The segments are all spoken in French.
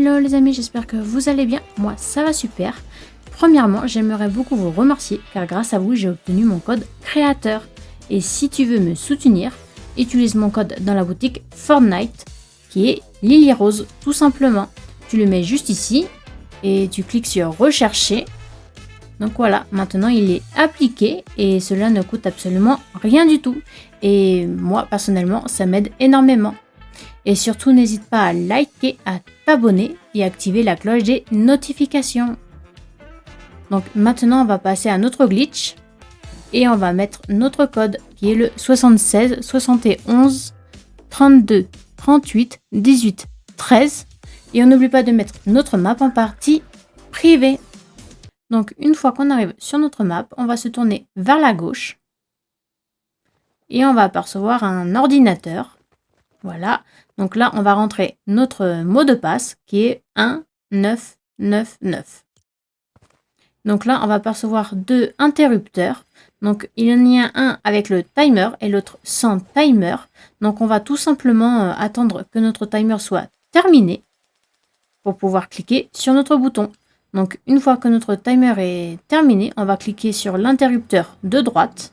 Hello les amis, j'espère que vous allez bien. Moi ça va super. Premièrement, j'aimerais beaucoup vous remercier car grâce à vous j'ai obtenu mon code créateur. Et si tu veux me soutenir, utilise mon code dans la boutique Fortnite qui est Lily Rose tout simplement. Tu le mets juste ici et tu cliques sur rechercher. Donc voilà, maintenant il est appliqué et cela ne coûte absolument rien du tout. Et moi personnellement ça m'aide énormément. Et surtout n'hésite pas à liker, à t'abonner et activer la cloche des notifications. Donc maintenant on va passer à notre glitch et on va mettre notre code qui est le 76 71 32 38 18 13 et on n'oublie pas de mettre notre map en partie privée. Donc une fois qu'on arrive sur notre map, on va se tourner vers la gauche et on va apercevoir un ordinateur. Voilà, donc là on va rentrer notre mot de passe qui est 1999. Donc là on va apercevoir deux interrupteurs. Donc il y en a un avec le timer et l'autre sans timer. Donc on va tout simplement attendre que notre timer soit terminé pour pouvoir cliquer sur notre bouton. Donc une fois que notre timer est terminé, on va cliquer sur l'interrupteur de droite.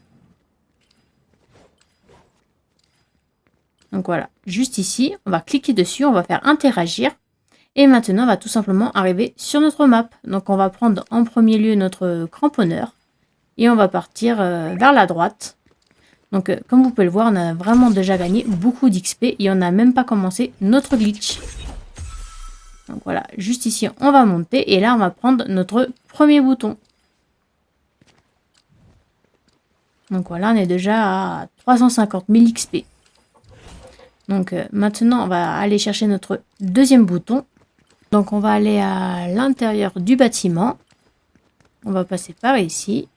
Donc voilà, juste ici, on va cliquer dessus, on va faire interagir. Et maintenant, on va tout simplement arriver sur notre map. Donc on va prendre en premier lieu notre cramponneur. Et on va partir vers la droite. Donc comme vous pouvez le voir, on a vraiment déjà gagné beaucoup d'XP. Et on n'a même pas commencé notre glitch. Donc voilà, juste ici, on va monter. Et là, on va prendre notre premier bouton. Donc voilà, on est déjà à 350 000 XP. Donc maintenant, on va aller chercher notre deuxième bouton. Donc on va aller à l'intérieur du bâtiment. On va passer par ici.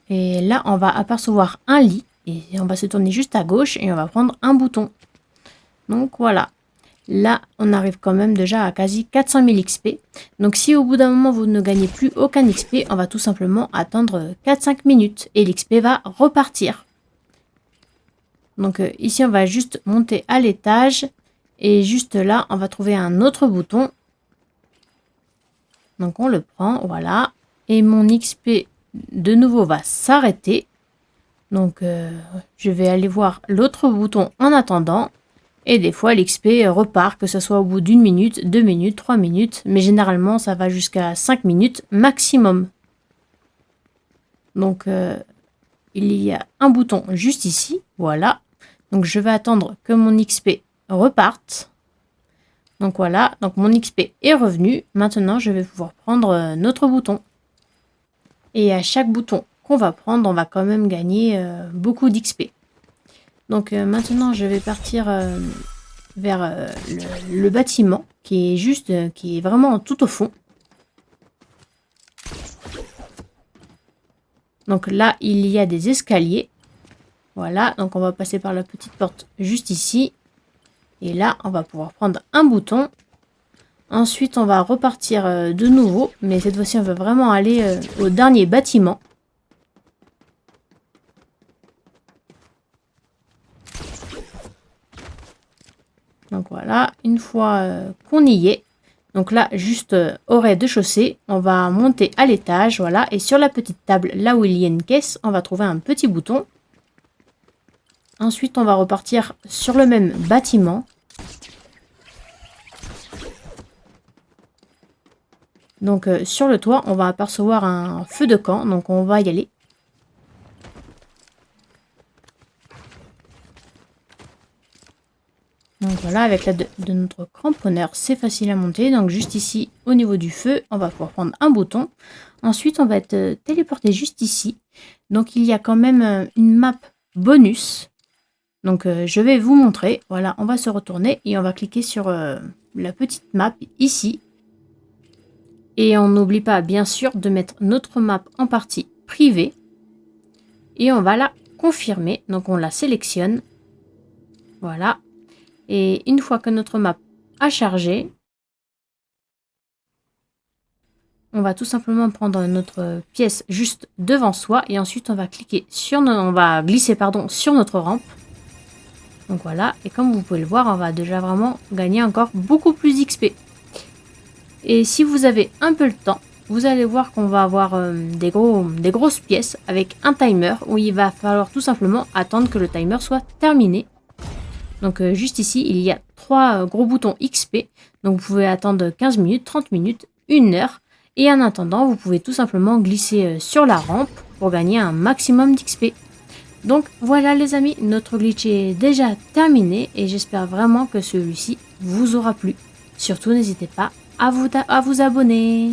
Et là, on va apercevoir un lit. Et on va se tourner juste à gauche et on va prendre un bouton. Donc voilà. Là, on arrive quand même déjà à quasi 400 000 XP. Donc si au bout d'un moment, vous ne gagnez plus aucun XP, on va tout simplement attendre 4-5 minutes. Et l'XP va repartir. Donc ici, on va juste monter à l'étage. Et juste là, on va trouver un autre bouton. Donc on le prend, voilà. Et mon XP de nouveau va s'arrêter. Donc je vais aller voir l'autre bouton en attendant. Et des fois, l'XP repart, que ce soit au bout d'1 minute, 2 minutes, 3 minutes. Mais généralement, ça va jusqu'à 5 minutes maximum. Donc il y a un bouton juste ici, voilà. Donc je vais attendre que mon XP reparte. Donc voilà, donc mon XP est revenu. Maintenant, je vais pouvoir prendre notre bouton. Et à chaque bouton qu'on va prendre, on va quand même gagner beaucoup d'XP. Donc maintenant, je vais partir vers le bâtiment qui est vraiment tout au fond. Donc là, il y a des escaliers. Voilà, donc on va passer par la petite porte juste ici. Et là, on va pouvoir prendre un bouton. Ensuite, on va repartir de nouveau. Mais cette fois-ci, on va vraiment aller au dernier bâtiment. Donc voilà, une fois qu'on y est. Donc là, juste au rez-de-chaussée, on va monter à l'étage. Voilà, et sur la petite table, là où il y a une caisse, on va trouver un petit bouton. Ensuite, on va repartir sur le même bâtiment. Donc, sur le toit, on va apercevoir un feu de camp. Donc, on va y aller. Donc, voilà, avec l'aide de notre cramponneur, c'est facile à monter. Donc, juste ici, au niveau du feu, on va pouvoir prendre un bouton. Ensuite, on va être téléporté juste ici. Donc, il y a quand même une map bonus. Donc, je vais vous montrer. Voilà, on va se retourner et on va cliquer sur la petite map ici. Et on n'oublie pas, bien sûr, de mettre notre map en partie privée. Et on va la confirmer. Donc, on la sélectionne. Voilà. Et une fois que notre map a chargé, on va tout simplement prendre notre pièce juste devant soi. Et ensuite, on va cliquer sur on va glisser, pardon, sur notre rampe. Donc voilà, et comme vous pouvez le voir, on va déjà vraiment gagner encore beaucoup plus d'XP. Et si vous avez un peu le temps, vous allez voir qu'on va avoir des grosses pièces avec un timer où il va falloir tout simplement attendre que le timer soit terminé. Donc juste ici, il y a 3 gros boutons XP. Donc vous pouvez attendre 15 minutes, 30 minutes, 1 heure. Et en attendant, vous pouvez tout simplement glisser sur la rampe pour gagner un maximum d'XP. Donc voilà les amis, notre glitch est déjà terminé et j'espère vraiment que celui-ci vous aura plu. Surtout n'hésitez pas à vous abonner.